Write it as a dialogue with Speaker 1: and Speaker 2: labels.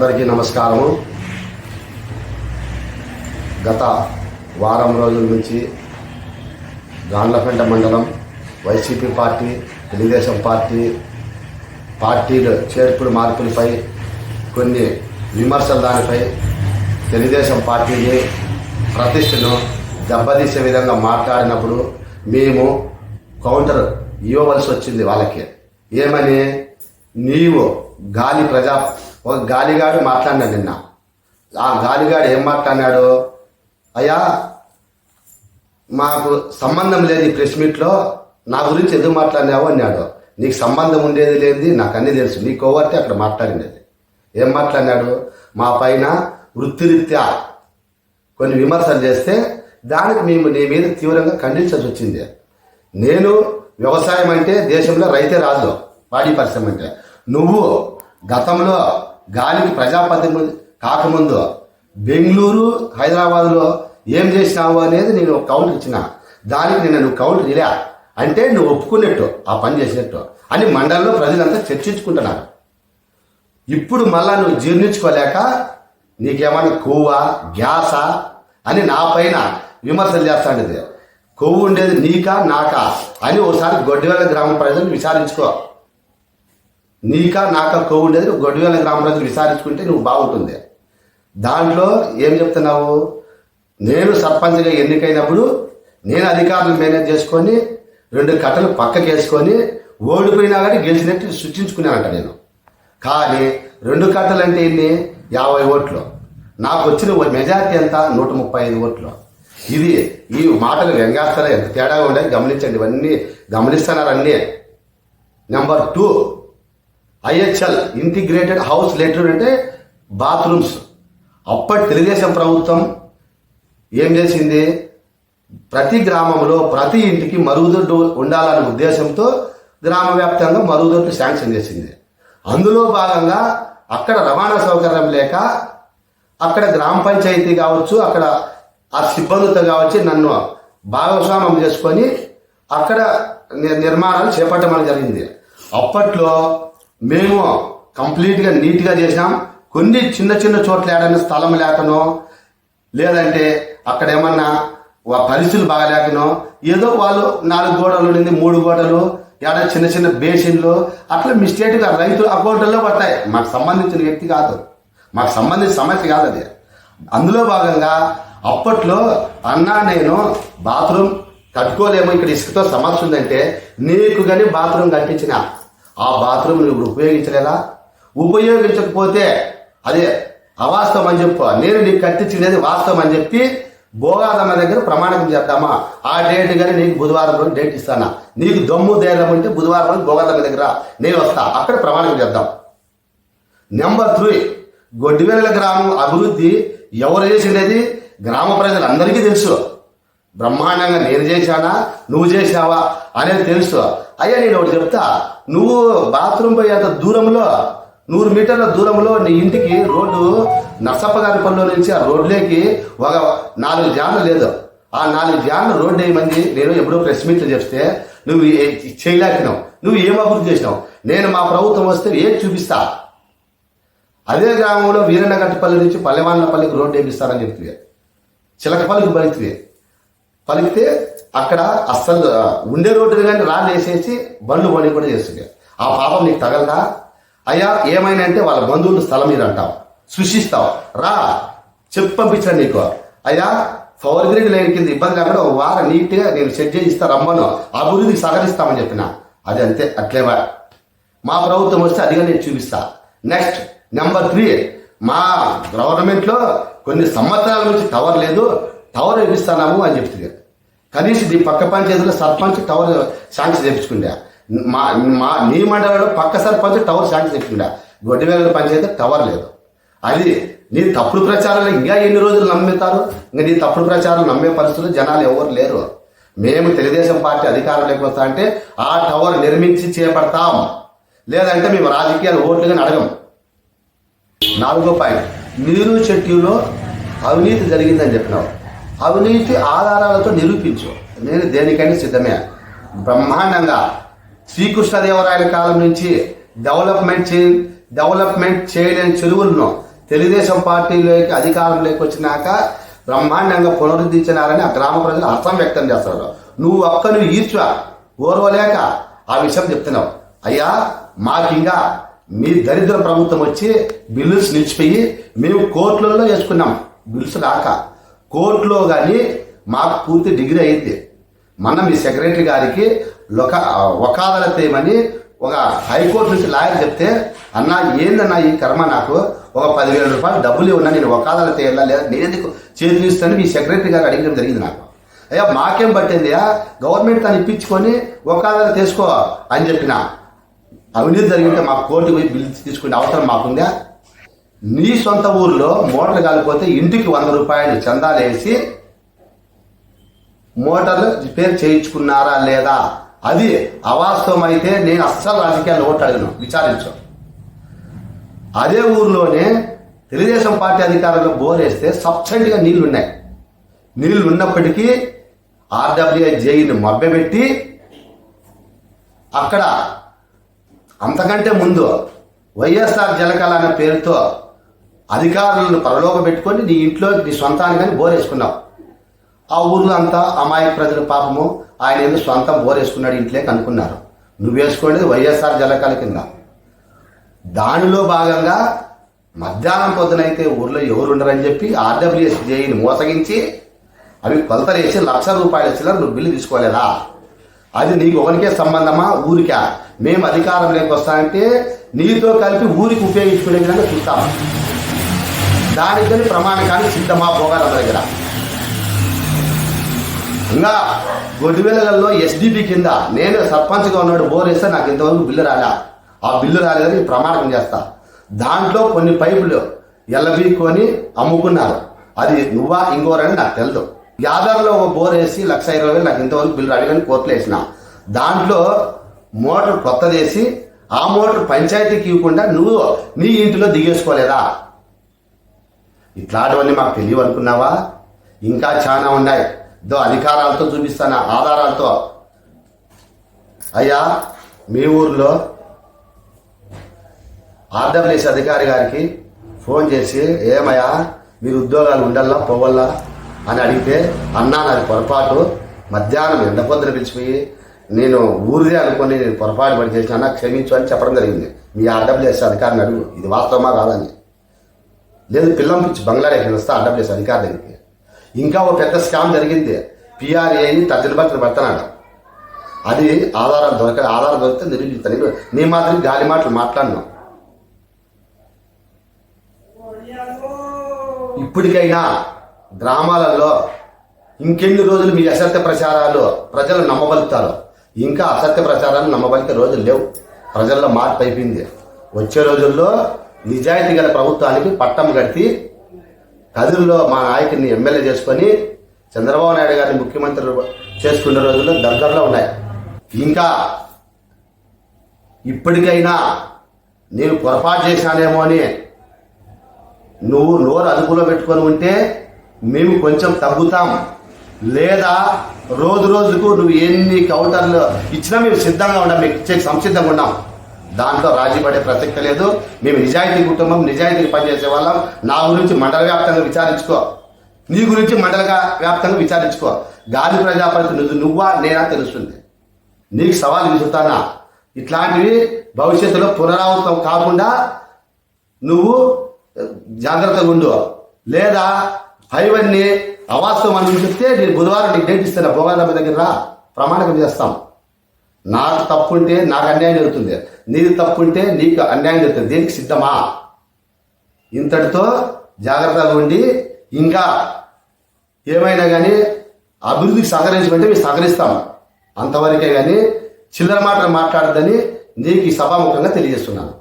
Speaker 1: అందరికీ నమస్కారము. గత వారం రోజుల నుంచి గాండ్లపెంట మండలం వైసీపీ పార్టీ, తెలుగుదేశం పార్టీలు చేర్పులు మార్పులపై కొన్ని విమర్శలు, దానిపై తెలుగుదేశం పార్టీని ప్రతిష్టను దెబ్బతీసే విధంగా మాట్లాడినప్పుడు మేము కౌంటర్ ఇవ్వవలసి వచ్చింది వాళ్ళకి. ఏమని, నీవు ఒక గాలిగాడు మాట్లాడినాడు నిన్న. ఆ గాలిగాడు ఏం మాట్లాడినాడు, అయ్యా మాకు సంబంధం లేదు ఈ ప్రెస్ మీట్లో, నా గురించి ఎందుకు మాట్లాడినావు అన్నాడు. నీకు సంబంధం ఉండేది లేదు, నాకు అన్నీ తెలుసు, నీ కోవర్తే అక్కడ మాట్లాడినది. ఏం మాట్లాడినాడు, మా పైన వృత్తిరీత్యా కొన్ని విమర్శలు చేస్తే దానికి మేము నీ మీద తీవ్రంగా ఖండించాల్సి వచ్చింది. నేను వ్యవసాయం అంటే దేశంలో రైతే రాజు, పాడి పరిశ్రమ అంటే. నువ్వు గతంలో గాలికి ప్రజాప్రతినిధి కాకముందు బెంగళూరు, హైదరాబాద్లో ఏం చేసినావు అనేది నేను కౌంటర్ ఇచ్చిన. దానికి నిన్న నువ్వు కౌంటర్ ఇలా అంటే నువ్వు ఒప్పుకున్నట్టు, ఆ పని చేసినట్టు అని మండలంలో ప్రజలంతా చర్చించుకుంటున్నారు. ఇప్పుడు మళ్ళా నువ్వు జీర్ణించుకోలేక నీకేమన్నా కొవ్వా, గ్యాసా అని నా పైన విమర్శలు చేస్తాండేది. కొవ్వు ఉండేది నీకా నాకా అని ఒకసారి గొడ్డివేల గ్రామ ప్రజలను విచారించుకో. నీకా నాకా కొవ్వు ఉండేది గొడ్డివేల గ్రామ ప్రజలు విచారించుకుంటే నువ్వు బాగుంటుంది. దాంట్లో ఏం చెప్తున్నావు, నేను సర్పంచ్గా ఎన్నికైనప్పుడు నేను అధికారులు మేనేజ్ చేసుకొని 2 కట్టలు పక్కకేసుకొని ఓడిపోయినా కానీ గెలిచినట్టు సృష్టించుకున్నానంట నేను. కానీ 2 కట్టలు అంటే ఎన్ని, 50 ఓట్లు. నాకు వచ్చిన మెజార్టీ ఎంత, 135 ఓట్లు. ఇది ఈ మాటలు వ్యంగ్యాస్తారా, ఎంత తేడాగా ఉండేది గమనించండి. ఇవన్నీ గమనిస్తున్నారు అన్నీ. Number 2, IHL integrated house letter అంటే బాత్రూమ్స్. అప్పటి తెలుగుదేశం ప్రభుత్వం ఏం చేసింది, ప్రతి గ్రామంలో ప్రతి ఇంటికి మరుగుదొడ్డు ఉండాలనే ఉద్దేశంతో గ్రామ వ్యాప్తంగా మరుగుదొడ్లు శాంక్షన్ చేసింది. అందులో భాగంగా అక్కడ రవాణా సౌకర్యం లేక అక్కడ గ్రామ పంచాయతీ కావచ్చు, అక్కడ ఆ సిబ్బందితో కావచ్చు నన్ను భాగస్వామ్యం చేసుకొని అక్కడ నిర్మాణాలు చేపట్టమని జరిగింది. అప్పట్లో మేము కంప్లీట్గా నీట్గా చేసాం. కొన్ని చిన్న చిన్న చోట్ల ఏడైనా స్థలం లేకనో, లేదంటే అక్కడ ఏమన్నా పరిస్థితులు బాగాలేకనో, ఏదో వాళ్ళు 4 గోడలు ఉండింది, 3 గోడలు, ఏడా చిన్న చిన్న బేసిన్లు అట్లా మిస్టేక్గా రైతుల అకౌంట్లలో పడతాయి. మాకు సంబంధించిన వ్యక్తి కాదు, మాకు సంబంధించిన సమస్య కాదు అది. అందులో భాగంగా అప్పట్లో అన్నా నేను బాత్రూమ్ కట్టుకోలేము, ఇక్కడ ఇసుకతో సమస్య ఉందంటే నీకు కానీ బాత్రూమ్ కట్టించిన ఆ బాత్రూమ్ నువ్వు ఉపయోగించలేదా? ఉపయోగించకపోతే అదే అవాస్తవం అని చెప్పు. నేను నీకు కట్టించినది వాస్తవం అని చెప్పి భోగాదమ్మ దగ్గర ప్రమాణం చేద్దామా? ఆ డేట్ కానీ నీకు బుధవారం రోజు డేట్ ఇస్తానా? నీకు దమ్ము ధైర్యం ఉంటే బుధవారం రోజు భోగాదమ్మ దగ్గర నేను వస్తా, అక్కడ ప్రమాణం చేద్దాం. నెంబర్ 3, గొడ్డివేల గ్రామం అభివృద్ధి ఎవరు చేసిండేది గ్రామ ప్రజలందరికీ తెలుసు. బ్రహ్మాండంగా నేను చేశానా, నువ్వు చేశావా అనేది తెలుసు. అయ్యా నేను ఒకటి చెప్తా, నువ్వు బాత్రూమ్ పోయేంత దూరంలో 100 మీటర్ల దూరంలో నీ ఇంటికి రోడ్డు నర్సప్ప గారి పనిలో నుంచి ఆ రోడ్లోకి ఒక 4 జాన్లు లేదు. ఆ 4 జాన్లు రోడ్డు వేయమంది నేను ఎప్పుడో ప్రెస్ మీట్లు చెప్తే నువ్వు చేయలేకపోయినావు. నువ్వు ఏం అభివృద్ధి చేసినావు? నేను మా ప్రభుత్వం వస్తే ఏది చూపిస్తా. అదే గ్రామంలో వీరన్నగట్టుపల్లి నుంచి పల్లెవాన్లపల్లికి రోడ్డు వేపిస్తారని చెప్తే చిలకపల్లికి పలికితే అక్కడ అస్సలు ఉండే రోడ్డు కానీ రాళ్ళు వేసేసి బండ్లు కొని కూడా చేస్తుంది. ఆ పాపం నీకు తగలదా? అయ్యా ఏమైనా అంటే వాళ్ళ బంధువులు స్థలం మీద అంటావు, సృష్టిస్తావు. రా చెప్పి పంపించాను నీకు. అయ్యా పవర్ గ్రిడ్ లైన్ కింద ఇబ్బంది లేకుండా ఒక వారం నీట్గా నేను సెట్ చేసి ఇస్తా, రమ్మను, అభివృద్ధికి సహకరిస్తామని చెప్పిన. అది అంతే, అట్లేవా మా ప్రభుత్వం వస్తే అదిగా నేను చూపిస్తా. నెక్స్ట్ నెంబర్ 3, మా గవర్నమెంట్లో కొన్ని సంవత్సరాల నుంచి టవర్ లేదు, టవర్ వేపిస్తాము అని చెప్తుంది. కనీసం నీ పక్క పంచాయతీలో సర్పంచ్ టవర్ శాంక్షన్ చేయించుకుంటా. నీ మండలంలో పక్క సర్పంచ్ టవర్ శాంక్షన్ చేయించుకుంటా. గొడ్డివేల పంచాయతీ టవర్ లేదు. అది నీ తప్పుడు ప్రచారాలు ఇంకా ఎన్ని రోజులు నమ్ముతారు? ఇంకా నీ తప్పుడు ప్రచారాలు నమ్మే పరిస్థితులు జనాలు ఎవరు లేరు. మేము తెలుగుదేశం పార్టీ అధికారంలోకి వస్తా అంటే ఆ టవర్ నిర్మించి చేపడతాం, లేదంటే మేము రాజకీయాలు ఓట్లుగానే అడగం. 4వ పాయింట్, నీరు చెట్టులో అవినీతి జరిగిందని చెప్పినావు. అవినీతి ఆధారాలతో నిరూపించు. నేను దేనికైనా సిద్ధమే. బ్రహ్మాండంగా శ్రీకృష్ణదేవరాయల కాలం నుంచి డెవలప్మెంట్ చేయలేని చెరువులను తెలుగుదేశం పార్టీలోకి అధికారంలోకి వచ్చినాక బ్రహ్మాండంగా పునరుద్ధరించినారని ఆ గ్రామ ప్రజలు హర్షం వ్యక్తం చేస్తున్నారు. నువ్వు ఒక్కను ఈర్చా ఓర్వలేక ఆ విషయం చెప్తున్నావు. అయ్యా మాకింకా మీ దరిద్ర ప్రభుత్వం వచ్చి బిల్లుస్ నిలిచిపోయి మేము కోర్టులలో వేసుకున్నాం. బిల్స్ రాక కోర్టులో కానీ మాకు పూర్తి డిగ్రీ అయింది. మన మీ సెక్రటరీ గారికి వకాలత్ ఏమని ఒక హైకోర్టు నుంచి లాయర్ చెప్తే, అన్నా ఏందన్నా ఈ కర్మ, నాకు ఒక 10,000 రూపాయలు డబ్బులు ఇవ్వన్నా, నేను వకాలత్ వేయాలా లేదా నేను ఎందుకు చేతులు ఇస్తాను మీ సెక్రటరీ గారు అడిగడం జరిగింది. నాకు అయ్యా మాకేం పట్టిందియా, గవర్నమెంట్ తను ఇప్పించుకొని వకాలత్ తీసుకో అని చెప్పిన. అవినీతి జరిగితే మాకు కోర్టు పోయి బిల్లు తీసుకునే అవసరం మాకుందా? నీ సొంత ఊర్లో మోటార్లు కాలిపోతే ఇంటికి 100 రూపాయలు చందాలు వేసి మోటార్లు రిపేర్ చేయించుకున్నారా లేదా? అది అవాస్తవం అయితే నేను అస్సలు రాజకీయాల్లో ఓటు అడిగిన విచారించు. అదే ఊర్లోనే తెలుగుదేశం పార్టీ అధికారులు బోర్ వేస్తే సబ్సిడీగా నీళ్లు ఉన్నాయి. నీళ్లు ఉన్నప్పటికీ ఆర్డబ్ల్యూఐ జైని మభ్యపెట్టి అక్కడ అంతకంటే ముందు వైఎస్ఆర్ జలకళ అనే పేరుతో అధికారులను పరలోక పెట్టుకొని నీ ఇంట్లో నీ సొంతానికని బోర్ వేసుకున్నావు. ఆ ఊర్లో అంతా అమాయక ప్రజల పాపము ఆయన ఎందుకు సొంతం బోర్ వేసుకున్నాడు ఇంట్లోకి అనుకున్నారు. నువ్వు వేసుకునేది వైఎస్ఆర్ జలకళ కింద. దానిలో భాగంగా మధ్యాహ్నం పొద్దునైతే ఊర్లో ఎవరు ఉండరని చెప్పి ఆర్డబ్ల్యూఎస్ జేఈని మోసగించి అవి కొలతలేసి ₹1,00,000 ఇచ్చినా నువ్వు బిల్లు తీసుకోలేదా? అది నీకు ఒకరికే సంబంధమా ఊరికా? మేము అధికారంలోకి వస్తామంటే నీతో కలిపి ఊరికి ఉపయోగించుకునే విధంగా చూస్తాము. దానికని ప్రమాణికానికి సిద్ధమా పోగాల దగ్గర. ఇంకా గొడ్డువెలగల్లో ఎస్డిపి కింద నేను సర్పంచ్గా ఉన్నాడు బోర్ వేస్తే నాకు ఇంతవరకు బిల్లు రాలే. ఆ బిల్లు రాలేదని ప్రమాణం చేస్తా. దాంట్లో కొన్ని పైపులు ఎల్లబీక్కొని అమ్ముకున్నారు. అది నువ్వా ఇంకోరని నాకు తెలియదు. యాదర్లో ఒక బోర్ వేసి ₹1,20,000 నాకు ఇంతవరకు బిల్లు రాలేదని కోర్టులో వేసిన. దాంట్లో మోటార్ కొత్తదేసి ఆ మోటార్ పంచాయతీకి ఇవ్వకుండా నువ్వు నీ ఇంటిలో దిగేసుకోలేదా? ఇట్లాంటివన్నీ మాకు తెలియవు అనుకున్నావా? ఇంకా చాలా ఉన్నాయి. అధికారాలతో చూపిస్తాను, ఆధారాలతో. అయ్యా మీ ఊర్లో ఆర్డబ్ల్యూఎస్ అధికారి గారికి ఫోన్ చేసి, ఏమయ్యా మీరు ఉద్యోగాలు ఉండాలా పోవాలా అని అడిగితే, అన్నా నాది పొరపాటు, మధ్యాహ్నం ఎండ పొద్దున పిలిచిపోయి నేను ఊరిదే అనుకొని నేను పొరపాటు పడి చేసిన క్షమించు అని చెప్పడం జరిగింది. మీ ఆర్డబ్ల్యూఎస్ అధికారిని అడుగు ఇది వాస్తవమా కాదని. లేదు పిల్లం పిచ్చి బంగ్లాదేశ్ వస్తా ఆర్డబ్ల్యూఎస్ అధికారి దగ్గరికి. ఇంకా ఒక పెద్ద స్కామ్ జరిగింది. పిఆర్ఏని తర్జనబర్తలు పెడుతున్నాడు. అది ఆధారం దొరికితే నిరూపిస్తాను. నీ మాత్రం గాలి మాటలు మాట్లాడినావు. ఇప్పటికైనా గ్రామాలలో ఇంకెన్ని రోజులు మీ అసత్య ప్రచారాలు ప్రజలు నమ్మబలుతారు? ఇంకా అసత్య ప్రచారాలు నమ్మబలికే రోజులు లేవు. ప్రజల్లో మార్పు అయిపోయింది. వచ్చే రోజుల్లో నిజాయితీ గల ప్రభుత్వానికి పట్టం కట్టి కదిరిలో మా నాయకుడిని ఎమ్మెల్యే చేసుకొని చంద్రబాబు నాయుడు గారిని ముఖ్యమంత్రి చేసుకునే రోజుల్లో దగ్గరలో ఉన్నాయి. ఇంకా ఇప్పటికైనా నేను పొరపాటు చేశానేమో అని నువ్వు నోరు అదుపులో పెట్టుకొని ఉంటే మేము కొంచెం తగ్గుతాం. లేదా రోజు రోజుకు నువ్వు ఎన్ని కౌంటర్లు ఇచ్చినా మేము సిద్ధంగా ఉన్నాం, మీకు ఇచ్చే సంసిద్ధంగా ఉన్నాం. దాంట్లో రాజీ పడే ప్రసక్తి లేదు. మేము నిజాయితీ కుటుంబం, నిజాయితీకి పనిచేసే వాళ్ళం. నా గురించి మండల వ్యాప్తంగా విచారించుకో, నీ గురించి మండల వ్యాప్తంగా విచారించుకో. గాలి ప్రజాప్రతినిధి నువ్వా నేనా తెలుస్తుంది. నీకు సవాల్ విసురుతానా? ఇట్లాంటివి భవిష్యత్తులో పునరావృతం కాకుండా నువ్వు జాగ్రత్తగా ఉండు. లేదా పైవన్నీ అవాస్తవం అని చెప్తే నేను బుధవారం నీకు డేట్ ఇస్తాను. భోగాలమ్మ దగ్గర రా, ప్రమాణకం చేస్తాం. నాకు తప్పుంటే నాకు అన్యాయం జరుగుతుంది, నీది తప్పుంటే నీకు అన్యాయం జరుగుతుంది. దేనికి సిద్ధమా? ఇంతటితో జాగ్రత్తగా ఉండి ఇంకా ఏమైనా కానీ అభివృద్ధికి సహకరించమంటే మేము సహకరిస్తాం. అంతవరకే కానీ చిల్లర మాటలు మాట్లాడద్దని నీకు ఈ సభాముఖంగా తెలియజేస్తున్నాను.